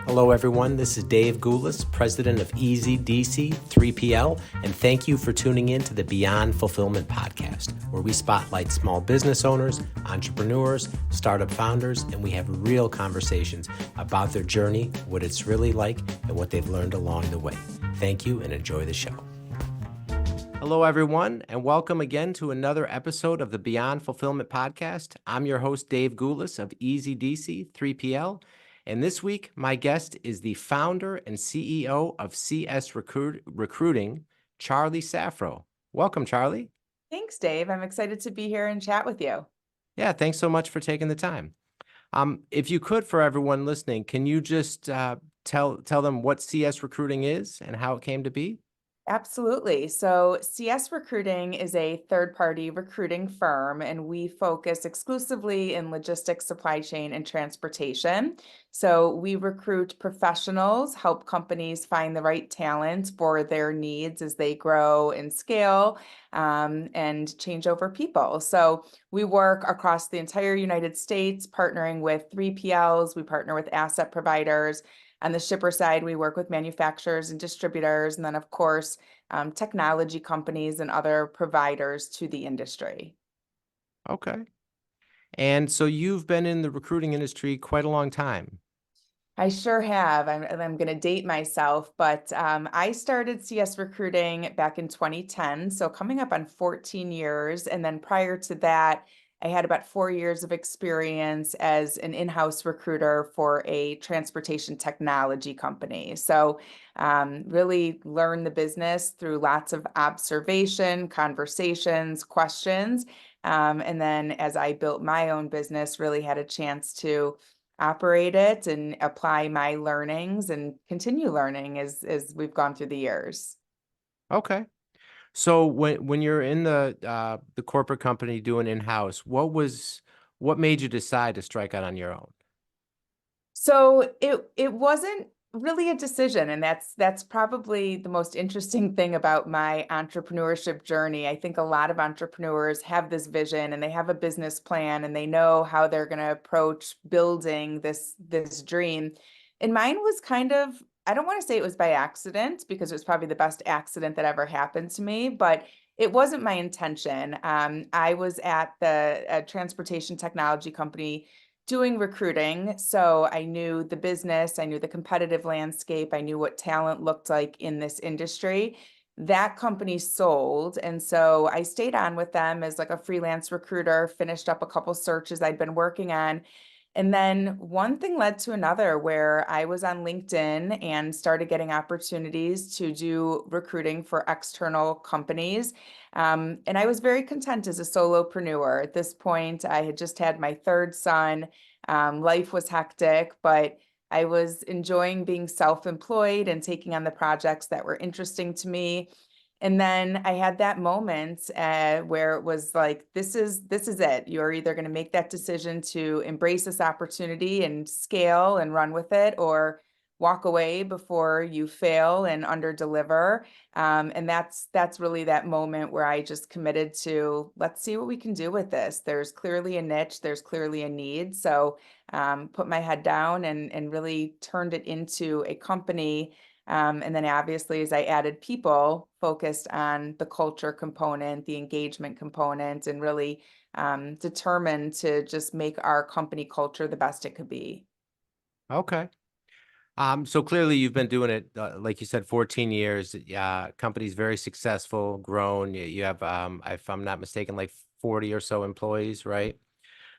Hello, everyone. This is Dave Goulas, president of Easy DC 3PL, and thank you for tuning in to the Beyond Fulfillment podcast, where we spotlight small business owners, entrepreneurs, startup founders, and we have real conversations about their journey, what it's really like, and what they've learned along the way. Thank you and enjoy the show. Hello, everyone, and welcome again to another episode of the Beyond Fulfillment podcast. I'm your host, Dave Goulas of Easy DC 3PL. And this week, my guest is the founder and CEO of CS Recruiting, Charlie Saffro. Welcome, Charlie. Thanks, Dave. I'm excited to be here and chat with you. Yeah, thanks so much for taking the time. If you could, for everyone listening, can you just tell them what CS Recruiting is and how it came to be? Absolutely. So, CS Recruiting is a third-party recruiting firm, and we focus exclusively in logistics, supply chain, and transportation. So, we recruit professionals, help companies find the right talent for their needs as they grow and scale, and change over people. So, we work across the entire United States, partnering with 3PLs. We partner with asset providers. On the shipper side, we work with manufacturers and distributors, and then, of course, technology companies and other providers to the industry. Okay. And so you've been in the recruiting industry quite a long time. I sure have. I'm going to date myself, but I started CS Recruiting back in 2010, so coming up on 14 years. And then prior to that, I had about 4 years of experience as an in-house recruiter for a transportation technology company. So really learned the business through lots of observation, conversations, questions. And then as I built my own business, really had a chance to operate it and apply my learnings and continue learning as we've gone through the years. Okay. So when you're in the corporate company doing in-house, what made you decide to strike out on your own? So it wasn't really a decision, and that's probably the most interesting thing about my entrepreneurship journey. I think a lot of entrepreneurs have this vision and they have a business plan and they know how they're going to approach building this dream. And mine was kind of, I don't want to say it was by accident because it was probably the best accident that ever happened to me, but it wasn't my intention. I was at the transportation technology company doing recruiting. So I knew the business, I knew the competitive landscape, I knew what talent looked like in this industry. That company sold. And so I stayed on with them as like a freelance recruiter, finished up a couple searches I'd been working on. And then one thing led to another where I was on LinkedIn and started getting opportunities to do recruiting for external companies. And I was very content as a solopreneur. At this point, I had just had my third son. Life was hectic, but I was enjoying being self-employed and taking on the projects that were interesting to me. And then I had that moment where it was like, this is it. You're either going to make that decision to embrace this opportunity and scale and run with it, or walk away before you fail and underdeliver. And that's really that moment where I just committed to, let's see what we can do with this. There's clearly a niche, there's clearly a need. So put my head down and really turned it into a company. And then obviously, as I added people, focused on the culture component, the engagement component, and really determined to just make our company culture the best it could be. Okay. So clearly you've been doing it, like you said, 14 years. Company's very successful, grown. You have, if I'm not mistaken, like 40 or so employees, right?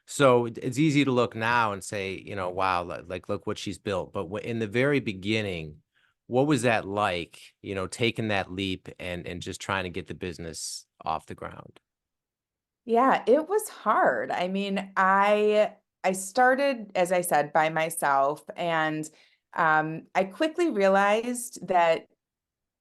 So it's easy to look now and say, wow, like look what she's built. But in the very beginning, what was that like, taking that leap and just trying to get the business off the ground? Yeah, it was hard. I mean, I started, as I said, by myself, and I quickly realized that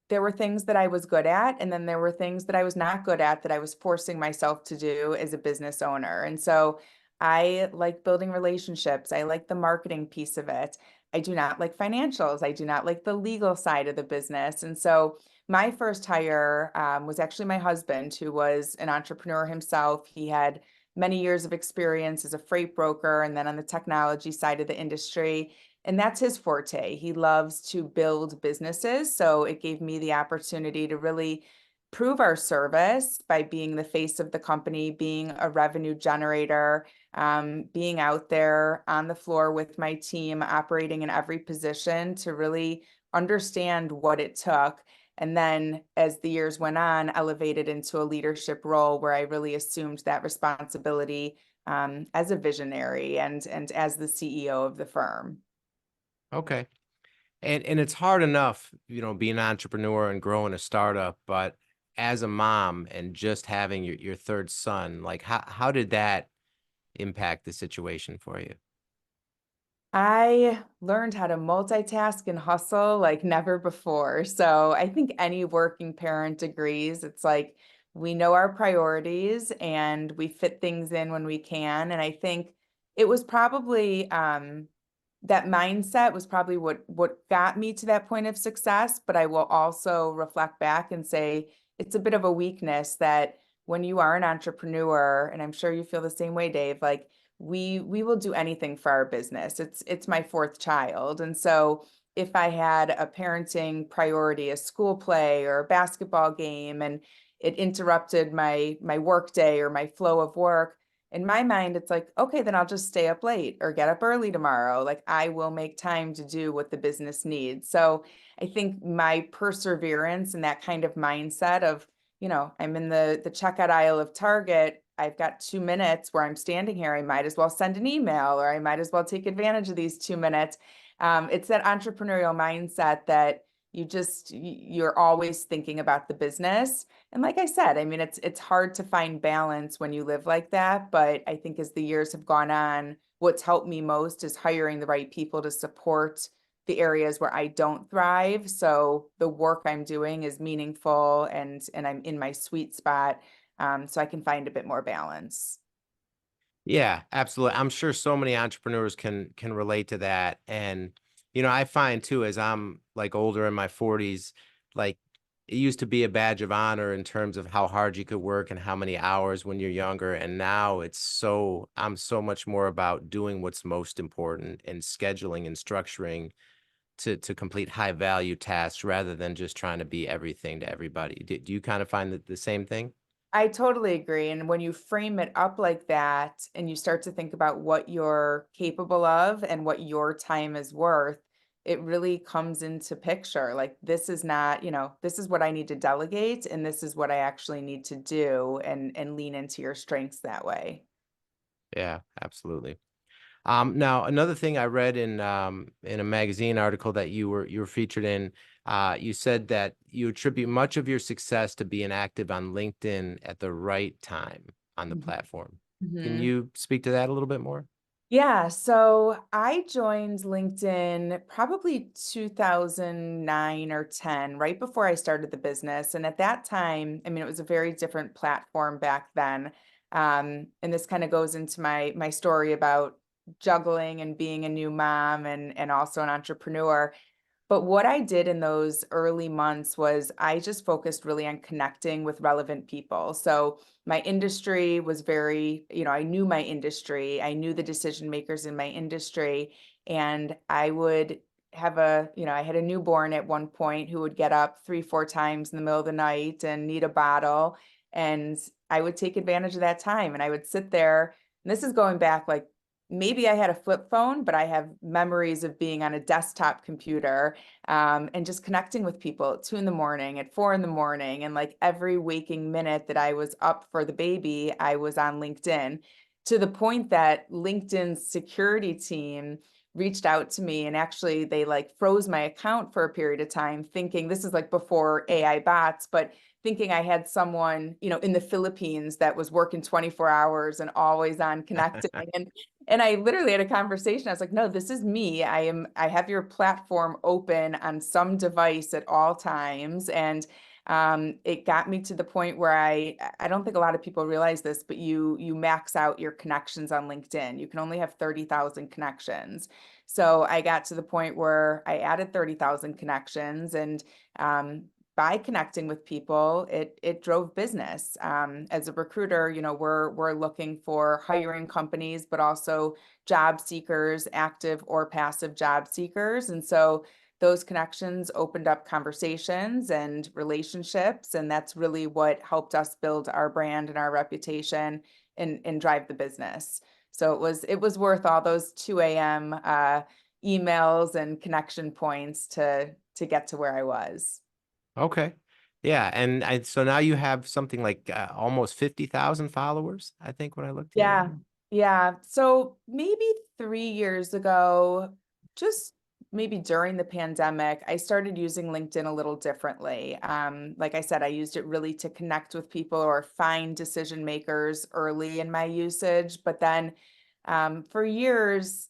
there were things that I was good at, and then there were things that I was not good at that I was forcing myself to do as a business owner. And so I like building relationships. I like the marketing piece of it. I do not like financials. I do not like the legal side of the business. And so my first hire was actually my husband, who was an entrepreneur himself. He had many years of experience as a freight broker and then on the technology side of the industry. And that's his forte. He loves to build businesses. So it gave me the opportunity to really prove our service by being the face of the company, being a revenue generator, being out there on the floor with my team, operating in every position to really understand what it took. And then as the years went on, elevated into a leadership role where I really assumed that responsibility as a visionary and as the CEO of the firm. Okay. And it's hard enough, being an entrepreneur and growing a startup, but as a mom and just having your third son, like how did that impact the situation for you? I learned how to multitask and hustle like never before. So I think any working parent agrees. It's like we know our priorities and we fit things in when we can. And I think it was probably that mindset was probably what got me to that point of success. But I will also reflect back and say it's a bit of a weakness that when you are an entrepreneur, and I'm sure you feel the same way, Dave, like we will do anything for our business. It's my fourth child. And so if I had a parenting priority, a school play or a basketball game, and it interrupted my work day or my flow of work, in my mind, it's like, okay, then I'll just stay up late or get up early tomorrow. Like I will make time to do what the business needs. So I think my perseverance and that kind of mindset of, I'm in the checkout aisle of Target. I've got 2 minutes where I'm standing here. I might as well send an email or I might as well take advantage of these 2 minutes. It's that entrepreneurial mindset that you're always thinking about the business. And like I said, I mean, it's hard to find balance when you live like that. But I think as the years have gone on, what's helped me most is hiring the right people to support the areas where I don't thrive. So the work I'm doing is meaningful and I'm in my sweet spot. So I can find a bit more balance. Yeah, absolutely. I'm sure so many entrepreneurs can relate to that. And I find too, as I'm like older in my 40s, like it used to be a badge of honor in terms of how hard you could work and how many hours when you're younger. And now I'm so much more about doing what's most important and scheduling and structuring to complete high value tasks rather than just trying to be everything to everybody. Do you kind of find the same thing? I totally agree. And when you frame it up like that and you start to think about what you're capable of and what your time is worth, it really comes into picture. Like this is not, this is what I need to delegate and this is what I actually need to do and lean into your strengths that way. Yeah, absolutely. Now another thing I read in a magazine article that you were featured in, you said that you attribute much of your success to being active on LinkedIn at the right time on the platform. Can Mhm. you speak to that a little bit more? Yeah, so I joined LinkedIn probably 2009 or 10, right before I started the business. And at that time, I mean, it was a very different platform back then. And this kind of goes into my story about juggling and being a new mom and also an entrepreneur. But what I did in those early months was I just focused really on connecting with relevant people. So my industry was very, I knew my industry, I knew the decision makers in my industry, and I would have I had a newborn at one point who would get up 3, 4 times in the middle of the night and need a bottle. And I would take advantage of that time and I would sit there. And this is going back like maybe I had a flip phone, but I have memories of being on a desktop computer and just connecting with people at 2 in the morning, at 4 in the morning. And like every waking minute that I was up for the baby, I was on LinkedIn to the point that LinkedIn's security team reached out to me and actually they like froze my account for a period of time thinking this is like before AI bots, but thinking I had someone, in the Philippines that was working 24 hours and always on connecting. And I literally had a conversation. I was like, no, this is me. I have your platform open on some device at all times. And it got me to the point where I don't think a lot of people realize this, but you max out your connections on LinkedIn. You can only have 30,000 connections. So I got to the point where I added 30,000 connections and by connecting with people, it drove business. As a recruiter, we're looking for hiring companies, but also job seekers, active or passive job seekers. And so those connections opened up conversations and relationships, and that's really what helped us build our brand and our reputation and drive the business. So it was worth all those 2 a.m. Emails and connection points to get to where I was. Okay. Yeah, and so now you have something like almost 50,000 followers, I think, when I looked the other Yeah. day. Yeah. So maybe 3 years ago, just maybe during the pandemic, I started using LinkedIn a little differently. Like I said, I used it really to connect with people or find decision makers early in my usage. But then for years,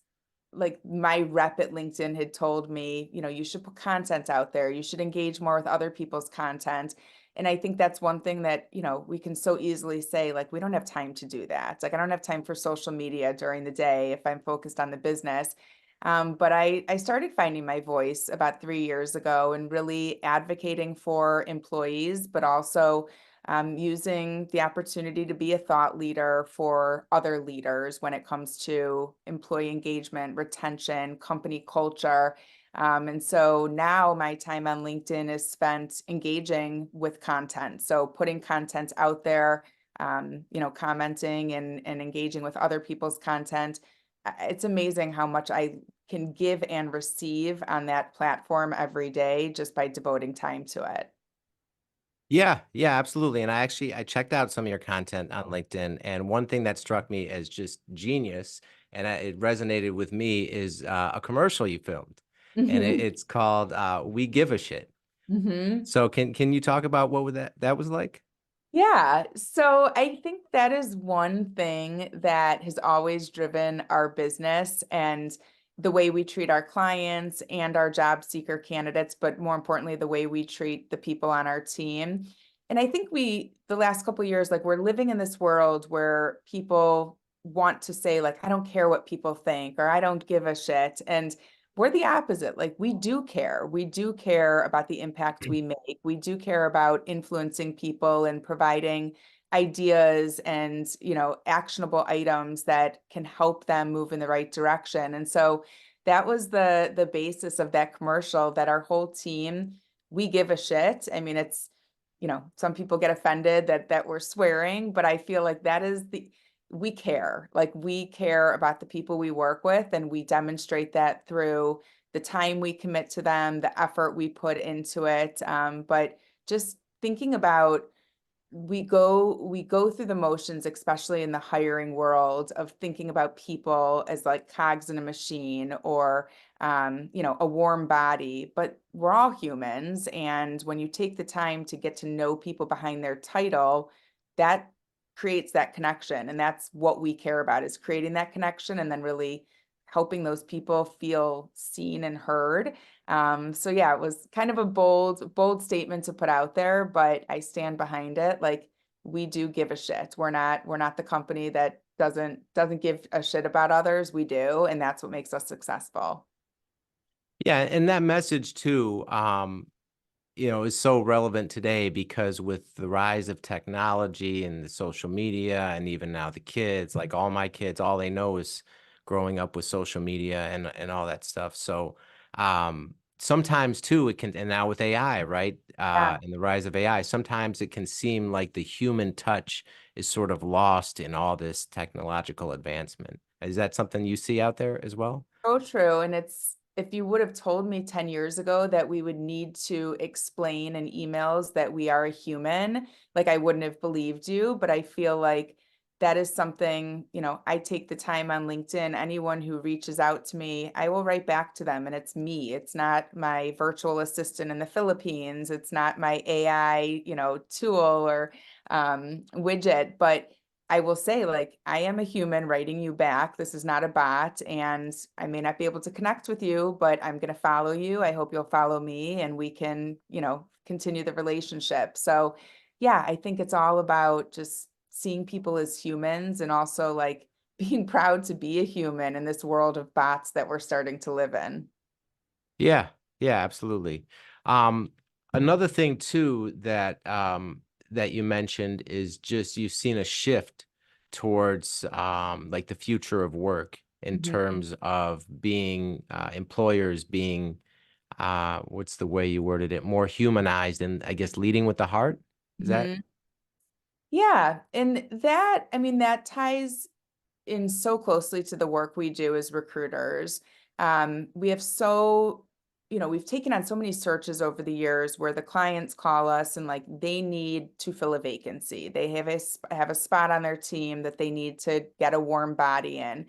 like my rep at LinkedIn had told me, you should put content out there. You should engage more with other people's content. And I think that's one thing that, we can so easily say, like, we don't have time to do that. Like, I don't have time for social media during the day if I'm focused on the business. But I started finding my voice about 3 years ago and really advocating for employees, but also using the opportunity to be a thought leader for other leaders when it comes to employee engagement, retention, company culture. And so now my time on LinkedIn is spent engaging with content. So putting content out there, commenting and engaging with other people's content. It's amazing how much I can give and receive on that platform every day just by devoting time to it. Yeah, yeah, absolutely. And I checked out some of your content on LinkedIn, and one thing that struck me as just genius, and it resonated with me, is a commercial you filmed, and Hmm. it's called "We Give a Shit." Hmm. So can you talk about what would that was like? Yeah, so I think that is one thing that has always driven our business and the way we treat our clients and our job seeker candidates, but more importantly, the way we treat the people on our team. And I think the last couple of years, like we're living in this world where people want to say, like, I don't care what people think, or I don't give a shit. And we're the opposite. Like we do care. We do care about the impact we make. We do care about influencing people and providing ideas and, actionable items that can help them move in the right direction. And so that was the basis of that commercial, that our whole team, we give a shit. I mean, it's, some people get offended that we're swearing, but I feel like that is we care. Like we care about the people we work with, and we demonstrate that through the time we commit to them, the effort we put into it. But just thinking about, we go through the motions, especially in the hiring world, of thinking about people as like cogs in a machine, or a warm body, but we're all humans. And when you take the time to get to know people behind their title, that creates that connection. And that's what we care about, is creating that connection and then really helping those people feel seen and heard. So yeah, it was kind of a bold statement to put out there, but I stand behind it. Like we do give a shit. We're not the company that doesn't give a shit about others. We do, and that's what makes us successful. Yeah, and that message too, is so relevant today because with the rise of technology and the social media, and even now the kids, like all my kids, all they know is growing up with social media and all that stuff. So sometimes too, it can, and now with AI, right? Yeah. And the rise of AI, sometimes it can seem like the human touch is sort of lost in all this technological advancement. Is that something you see out there as well? So true. And if you would have told me 10 years ago that we would need to explain in emails that we are a human, like I wouldn't have believed you. But I feel like that is something, I take the time on LinkedIn. Anyone who reaches out to me, I will write back to them, and it's me. It's not my virtual assistant in the Philippines. It's not my AI, tool or widget, but I will say, like, I am a human writing you back. This is not a bot, and I may not be able to connect with you, but I'm going to follow you. I hope you'll follow me, and we can, continue the relationship. So, yeah, I think it's all about just seeing people as humans, and also like being proud to be a human in this world of bots that we're starting to live in. Yeah, yeah, absolutely. Um, Another thing too that that you mentioned is just you've seen a shift towards like the future of work in Mhm. terms of being employers being what's the way you worded it, more humanized and I guess leading with the heart. Is that? Mhm. Yeah, and that, I mean, that ties in so closely to the work we do as recruiters. We have so, we've taken on so many searches over the years where the clients call us and like they need to fill a vacancy. They have a spot on their team that they need to get a warm body in.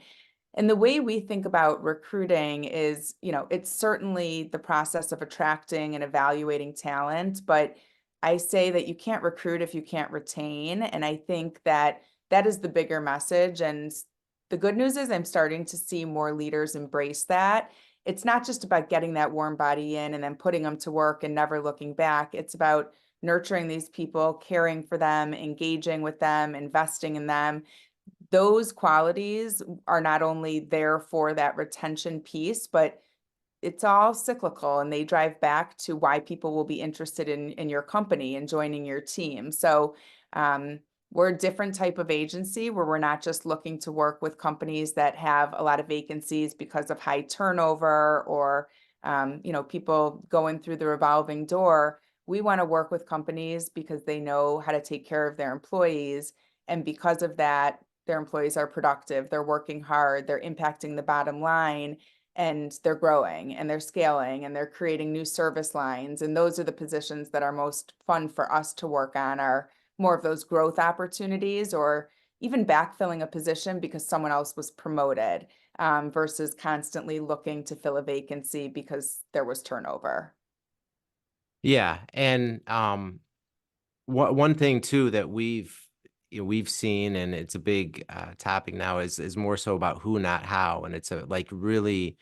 And the way we think about recruiting is, it's certainly the process of attracting and evaluating talent, but I say that you can't recruit if you can't retain. And I think that that is the bigger message. And the good news is I'm starting to see more leaders embrace that. It's not just about getting that warm body in and then putting them to work and never looking back. It's about nurturing these people, caring for them, engaging with them, investing in them. Those qualities are not only there for that retention piece, but it's all cyclical and they drive back to why people will be interested in your company and joining your team. So um, we're a different type of agency where we're not just looking to work with companies that have a lot of vacancies because of high turnover or people going through the revolving door. We want to work with companies because they know how to take care of their employees. And because of that, their employees are productive, they're working hard, they're impacting the bottom line, and they're growing and they're scaling and they're creating new service lines. And those are the positions that are most fun for us to work on, are more of those growth opportunities or even backfilling a position because someone else was promoted, versus constantly looking to fill a vacancy because there was turnover. Yeah, and one thing too that we've seen, and it's a big topic now, is more so about who, not how, and it's a like really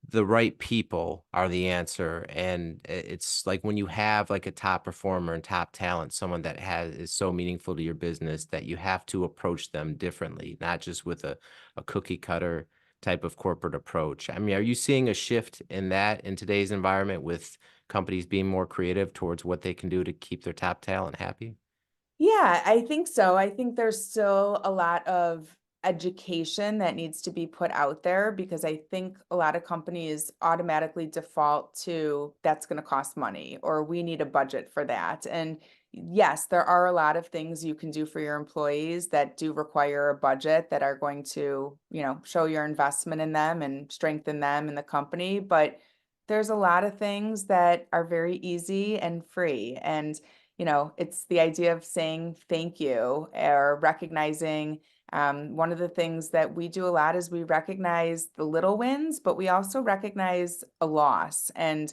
the right people are the answer. And it's like when you have like a top performer and top talent, someone that has is so meaningful to your business that you have to approach them differently, not just with a cookie cutter type of corporate approach. I mean, are you seeing a shift in that in today's environment with companies being more creative towards what they can do to keep their top talent happy? Yeah, I think so. I think there's still a lot of education that needs to be put out there because I think a lot of companies automatically default to that's going to cost money or we need a budget for that. And yes, there are a lot of things you can do for your employees that do require a budget that are going to, show your investment in them and strengthen them in the company. But there's a lot of things that are very easy and free. And it's the idea of saying thank you or recognizing. One of the things that we do a lot is we recognize the little wins, but we also recognize a loss and,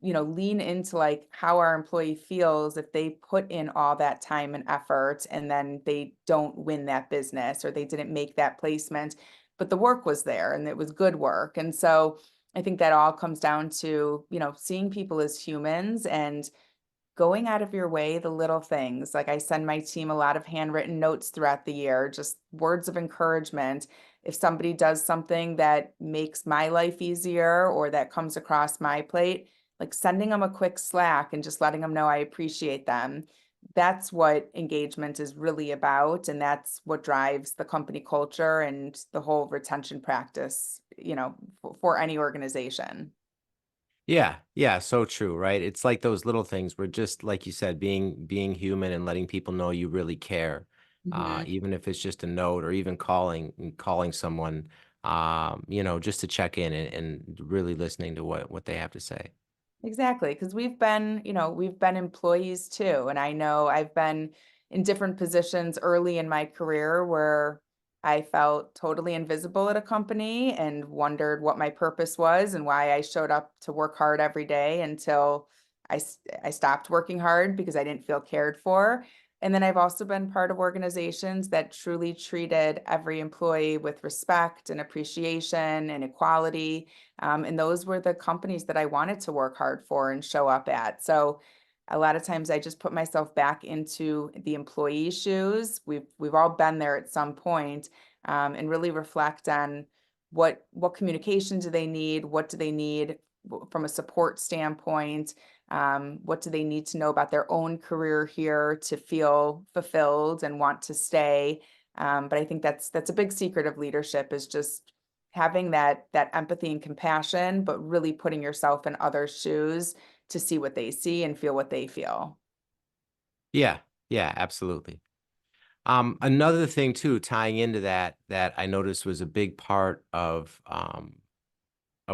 lean into like how our employee feels if they put in all that time and effort and then they don't win that business or they didn't make that placement, but the work was there and it was good work. And so I think that all comes down to, seeing people as humans and going out of your way, the little things. Like I send my team a lot of handwritten notes throughout the year, just words of encouragement. If somebody does something that makes my life easier or that comes across my plate, like sending them a quick Slack and just letting them know I appreciate them. That's what engagement is really about. And that's what drives the company culture and the whole retention practice, for any organization. Yeah, yeah, so true, right? It's like those little things where just like you said, being human and letting people know you really care. Mhm. Even if it's just a note or even calling someone, just to check in and really listening to what they have to say. Exactly, because we've been employees too. And I know I've been in different positions early in my career where I felt totally invisible at a company and wondered what my purpose was and why I showed up to work hard every day until I stopped working hard because I didn't feel cared for. And then I've also been part of organizations that truly treated every employee with respect and appreciation and equality, and those were the companies that I wanted to work hard for and show up at. So a lot of times I just put myself back into the employee's shoes. We've all been there at some point, and really reflect on what communication do they need? What do they need from a support standpoint? What do they need to know about their own career here to feel fulfilled and want to stay? But I think that's a big secret of leadership, is just having that empathy and compassion, but really putting yourself in others' shoes to see what they see and feel what they feel. Yeah, yeah, absolutely. Another thing too, tying into that, that I noticed was a big part of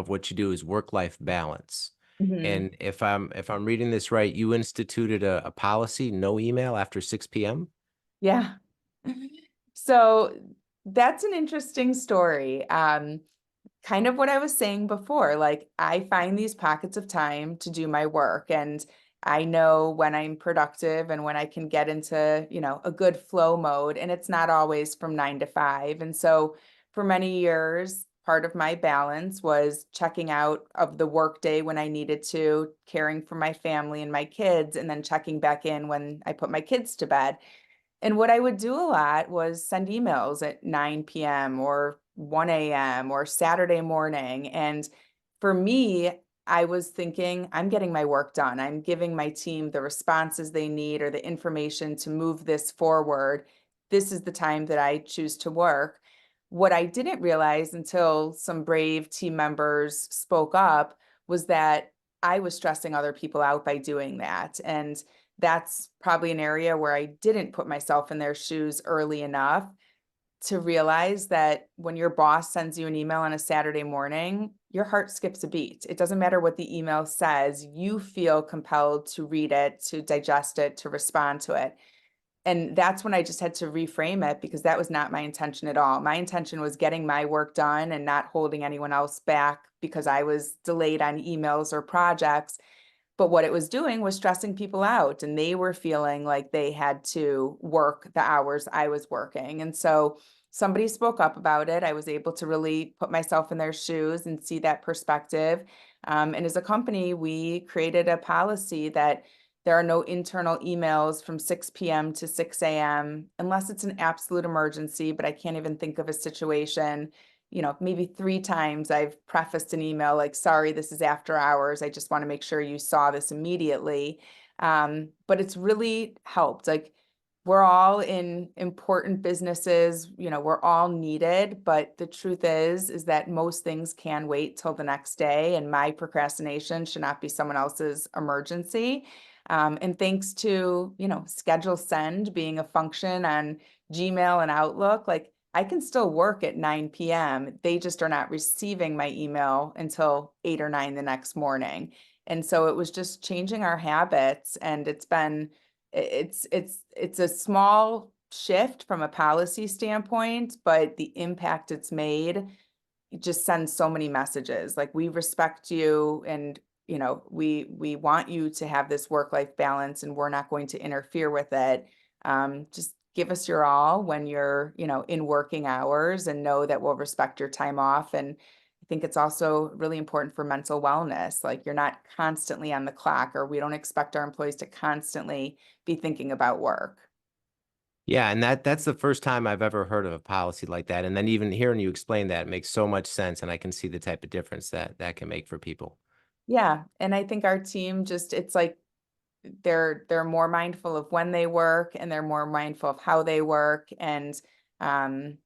what you do is work-life balance. Mhm. And if I'm reading this right, you instituted a policy, no email after 6 p.m. Yeah. So that's an interesting story. Kind of what I was saying before, like I find these pockets of time to do my work, and I know when I'm productive and when I can get into, a good flow mode, and it's not always from 9 to 5. And so for many years, part of my balance was checking out of the workday when I needed to, caring for my family and my kids, and then checking back in when I put my kids to bed. And what I would do a lot was send emails at 9 p.m. or 1 a.m. or Saturday morning. And for me, I was thinking, I'm getting my work done. I'm giving my team the responses they need or the information to move this forward. This is the time that I choose to work. What I didn't realize until some brave team members spoke up was that I was stressing other people out by doing that. And that's probably an area where I didn't put myself in their shoes early enough to realize that when your boss sends you an email on a Saturday morning, your heart skips a beat. It doesn't matter what the email says, you feel compelled to read it, to digest it, to respond to it. And that's when I just had to reframe it, because that was not my intention at all. My intention was getting my work done and not holding anyone else back because I was delayed on emails or projects. But what it was doing was stressing people out, and they were feeling like they had to work the hours I was working. And so somebody spoke up about it. I was able to really put myself in their shoes and see that perspective. And as a company, we created a policy that there are no internal emails from 6 p.m. to 6 a.m. unless it's an absolute emergency. But I can't even think of a situation, maybe 3 times I've prefaced an email like, sorry, this is after hours. I just want to make sure you saw this immediately. But it's really helped. Like, we're all in important businesses, we're all needed, but the truth is that most things can wait till the next day, and my procrastination should not be someone else's emergency. And thanks to, schedule send being a function on Gmail and Outlook, like I can still work at 9 p.m. They just are not receiving my email until 8 or 9 the next morning. And so it was just changing our habits, and it's a small shift from a policy standpoint, but the impact it's made, it just sends so many messages. Like, we respect you, and we want you to have this work-life balance, and we're not going to interfere with it. Just give us your all when you're, in working hours, and know that we'll respect your time off. And I think it's also really important for mental wellness. Like, you're not constantly on the clock, or we don't expect our employees to constantly be thinking about work. Yeah, and that's the first time I've ever heard of a policy like that. And then even hearing you explain that makes so much sense, and I can see the type of difference that that can make for people. Yeah. And I think our team just, it's like they're more mindful of when they work, and they're more mindful of how they work. And um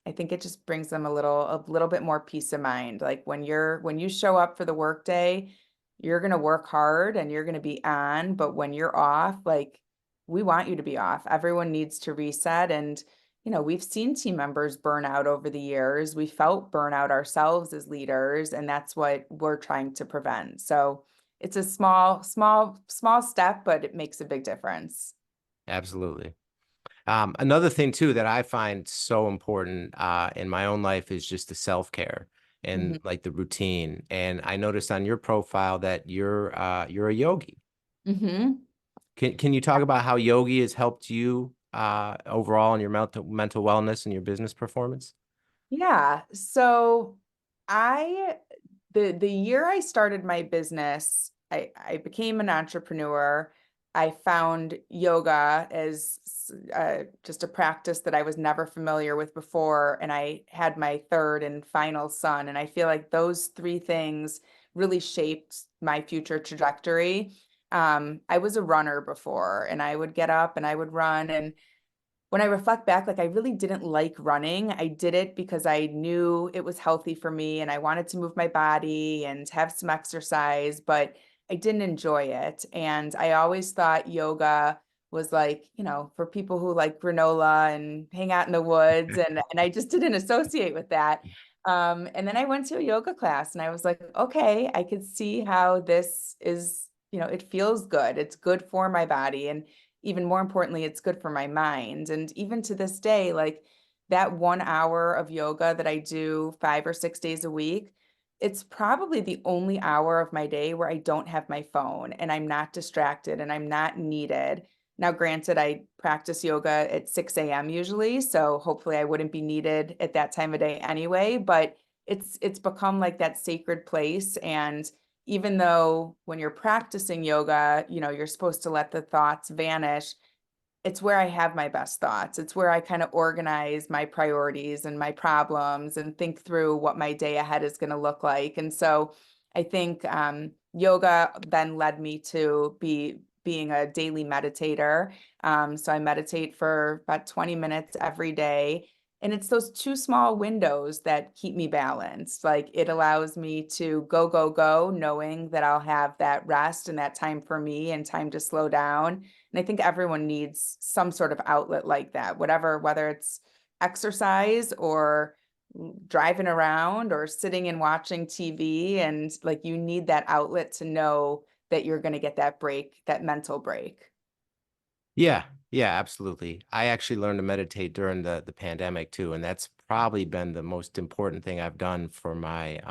I think it just brings them a little bit more peace of mind. Like, when you show up for the workday, you're gonna work hard and you're gonna be on, but when you're off, like, we want you to be off. Everyone needs to reset. And we've seen team members burn out over the years. We felt burnout ourselves as leaders, and that's what we're trying to prevent. So it's a small step, but it makes a big difference. Absolutely. Another thing too that I find so important in my own life is just the self-care Mhm. and like the routine. And I noticed on your profile that you're a yogi. Mhm. Can you talk about how yogi has helped you overall in your mental wellness and your business performance? Yeah. So I the year I started my business, I became an entrepreneur. I found yoga as just a practice that I was never familiar with before, and I had my third and final son. And I feel like those three things really shaped my future trajectory. I was a runner before, and I would get up and I would run. And when I reflect back, like I really didn't like running. I did it because I knew it was healthy for me and I wanted to move my body and have some exercise, but I didn't enjoy it. And I always thought yoga was like, for people who like granola and hang out in the woods. And I just didn't associate with that. And then I went to a yoga class and I was like, okay, I could see how this is, it feels good. It's good for my body. And even more importantly, it's good for my mind. And even to this day, like that 1 hour of yoga that I do 5 or 6 days a week, it's probably the only hour of my day where I don't have my phone and I'm not distracted and I'm not needed. Now, granted, I practice yoga at 6 a.m. usually, so hopefully I wouldn't be needed at that time of day anyway, but it's become like that sacred place. And even though when you're practicing yoga, you're supposed to let the thoughts vanish, it's where I have my best thoughts. It's where I kind of organize my priorities and my problems and think through what my day ahead is going to look like. And so I think yoga then led me to being a daily meditator. So I meditate for about 20 minutes every day. And it's those two small windows that keep me balanced. Like it allows me to go, go, go, knowing that I'll have that rest and that time for me and time to slow down. And I think everyone needs some sort of outlet like that, whether it's exercise or driving around or sitting and watching TV. And like you need that outlet to know that you're going to get that break, that mental break. Yeah, yeah, absolutely. I actually learned to meditate during the pandemic too, and that's probably been the most important thing I've done for my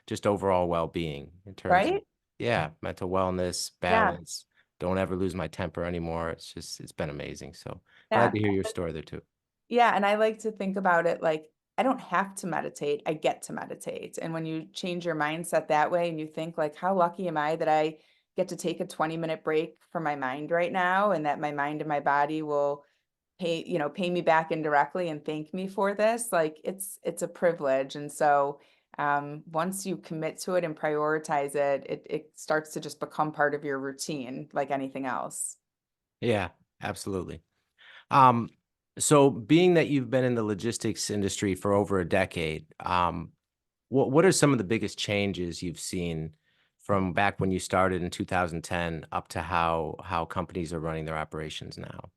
just overall well-being in terms of Right? yeah, mental wellness, Yeah. balance. Don't ever lose my temper anymore. It's been amazing. So glad Yeah. to hear your story there too. Yeah, and I like to think about it like I don't have to meditate, I get to meditate. And when you change your mindset that way and you think like how lucky am I that I get to take a 20-minute break from my mind right now and that my mind and my body will pay me back indirectly and thank me for this, like it's a privilege. And so once you commit to it and prioritize it, it starts to just become part of your routine like anything else. Yeah, absolutely. Um, so being that you've been in the logistics industry for over a decade, what are some of the biggest changes you've seen from back when you started in 2010 up to how companies are running their operations now?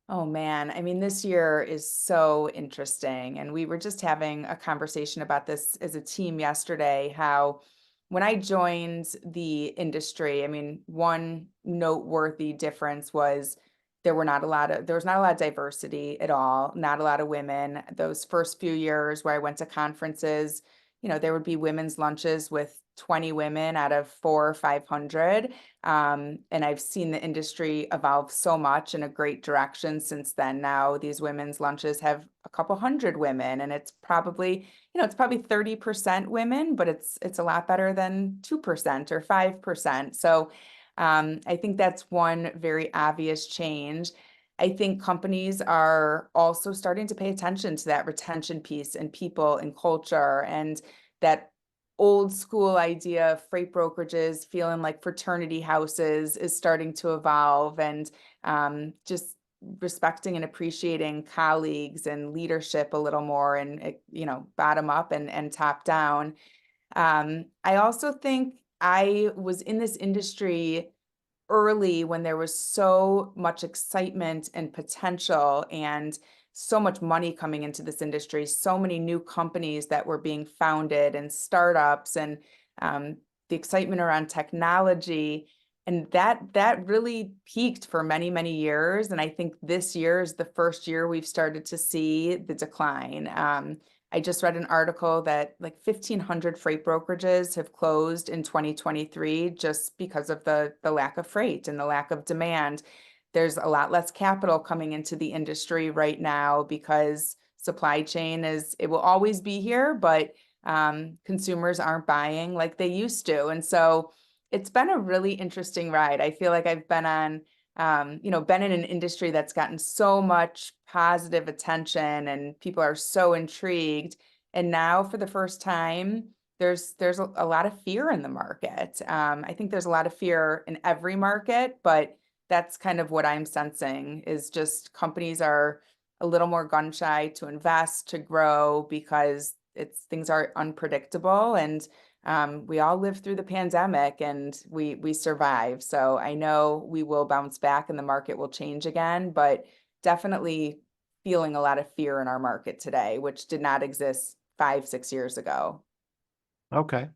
Oh man, I mean, this year is so interesting. And we were just having a conversation about this as a team yesterday, how when I joined the industry, I mean, one noteworthy difference was there was not a lot of diversity at all, not a lot of women. Those first few years where I went to conferences, there would be women's lunches with 20 women out of 400 or 500. And I've seen the industry evolve so much in a great direction since then. Now these women's lunches have a couple hundred women, and it's probably 30% women, but it's a lot better than 2% or 5%. So I think that's one very obvious change. I think companies are also starting to pay attention to that retention piece and people and culture and that old school idea of freight brokerages feeling like fraternity houses is starting to evolve and just respecting and appreciating colleagues and leadership a little more and bottom up and top down. I also think I was in this industry early when there was so much excitement and potential and so much money coming into this industry, so many new companies that were being founded and startups and um, the excitement around technology. And that really peaked for many, many years. And I think this year is the first year we've started to see the decline. I just read an article that like 1,500 freight brokerages have closed in 2023 just because of the lack of freight and the lack of demand. There's a lot less capital coming into the industry right now because supply chain it will always be here, but consumers aren't buying like they used to. And so it's been a really interesting ride. I feel like I've been been in an industry that's gotten so much positive attention and people are so intrigued. And now for the first time, there's a lot of fear in the market. I think there's a lot of fear in every market, but that's kind of what I'm sensing is just companies are a little more gun shy to invest, to grow because it's things are unpredictable. And we all lived through the pandemic and we survived. So I know we will bounce back and the market will change again, but definitely feeling a lot of fear in our market today, which did not exist 5, 6 years ago. Okay.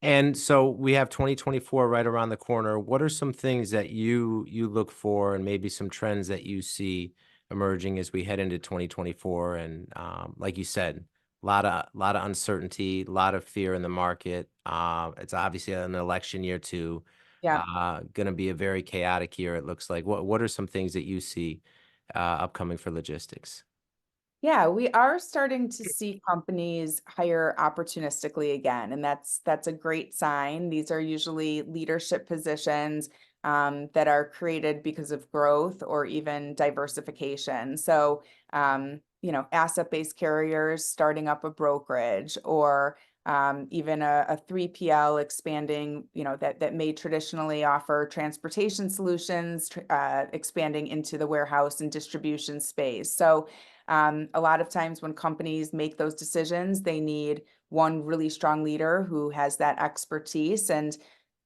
And so we have 2024 right around the corner. What are some things that you look for and maybe some trends that you see emerging as we head into 2024? And like you said, a lot of uncertainty, a lot of fear in the market. It's obviously an election year too. Yeah. Going to be a very chaotic year, it looks like. What are some things that you see upcoming for logistics? Yeah, we are starting to see companies hire opportunistically again, and that's a great sign. These are usually leadership positions that are created because of growth or even diversification. So, asset-based carriers starting up a brokerage or even a 3PL expanding, that may traditionally offer transportation solutions, expanding into the warehouse and distribution space. So a lot of times when companies make those decisions, they need one really strong leader who has that expertise. And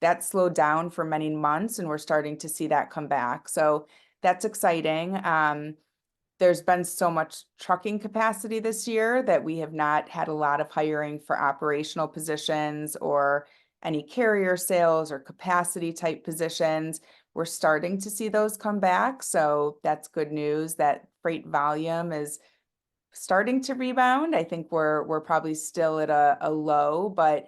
that slowed down for many months, and we're starting to see that come back. So that's exciting. There's been so much trucking capacity this year that we have not had a lot of hiring for operational positions or any carrier sales or capacity type positions. We're starting to see those come back. So that's good news that freight volume is starting to rebound. I think we're probably still at a low, but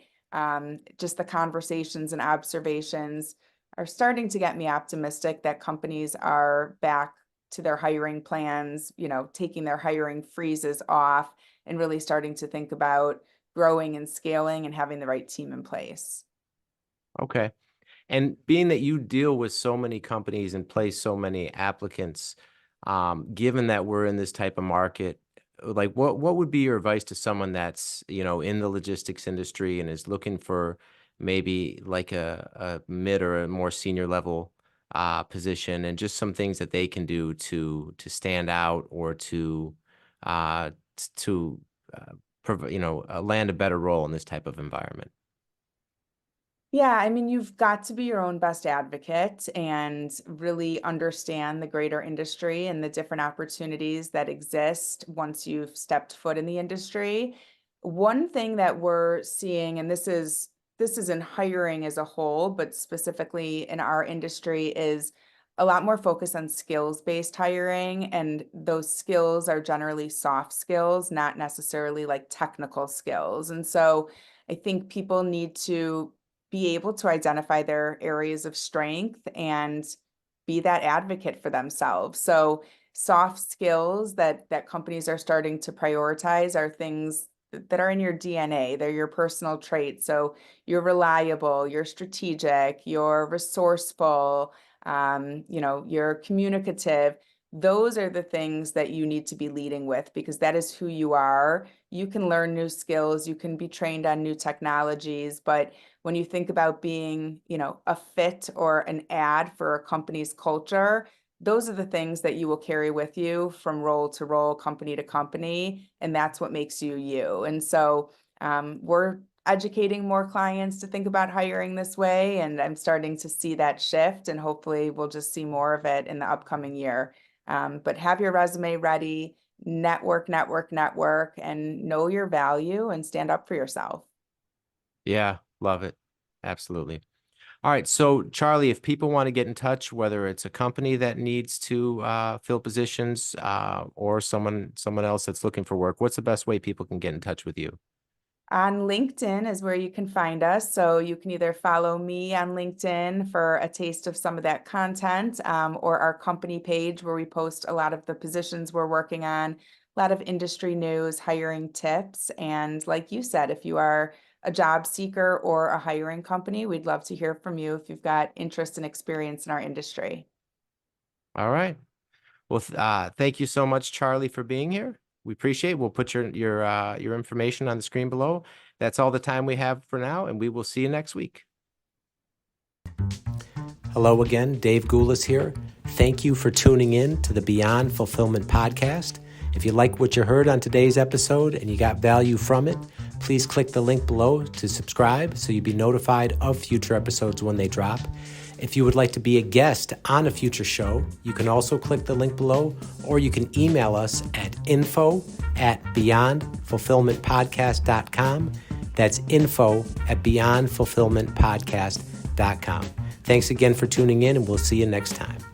just the conversations and observations are starting to get me optimistic that companies are back to their hiring plans, taking their hiring freezes off and really starting to think about growing and scaling and having the right team in place. Okay. And being that you deal with so many companies and place so many applicants, given that we're in this type of market, like what would be your advice to someone that's, in the logistics industry and is looking for maybe like a mid or a more senior level position and just some things that they can do to stand out or uh to land a better role in this type of environment? Yeah, I mean, you've got to be your own best advocate and really understand the greater industry and the different opportunities that exist once you've stepped foot in the industry. One thing that we're seeing, and this is in hiring as a whole, but specifically in our industry, is a lot more focus on skills-based hiring, and those skills are generally soft skills, not necessarily like technical skills. And so I think people need to be able to identify their areas of strength and be that advocate for themselves. So soft skills that companies are starting to prioritize are things that are in your DNA. They're your personal traits. So you're reliable, you're strategic, you're resourceful, you're communicative. Those are the things that you need to be leading with because that is who you are. You can learn new skills, you can be trained on new technologies, but when you think about being, a fit or an ad for a company's culture, those are the things that you will carry with you from role to role, company to company, and that's what makes you you. And so we're educating more clients to think about hiring this way, and I'm starting to see that shift, and hopefully we'll just see more of it in the upcoming year. But have your resume ready, network, network, network, and know your value and stand up for yourself. Yeah, love it. Absolutely. All right. So, Charlie, if people want to get in touch, whether it's a company that needs to fill positions or someone else that's looking for work, what's the best way people can get in touch with you? On LinkedIn is where you can find us. So you can either follow me on LinkedIn for a taste of some of that content, or our company page where we post a lot of the positions we're working on, a lot of industry news, hiring tips. And like you said, if you are a job seeker or a hiring company, we'd love to hear from you if you've got interest and experience in our industry. All right. Well, thank you so much, Charlie, for being here. we appreciate it. We'll put your information on the screen below. That's all the time we have for now, and we will see you next week. Hello again, Dave Goulas here. Thank you for tuning in to the Beyond Fulfillment podcast. If you like what you heard on today's episode and you got value from it, please click the link below to subscribe so you'll be notified of future episodes when they drop. If you would like to be a guest on a future show, you can also click the link below, or you can email us at info@beyondfulfillmentpodcast.com. That's info@beyondfulfillmentpodcast.com. Thanks again for tuning in, and we'll see you next time.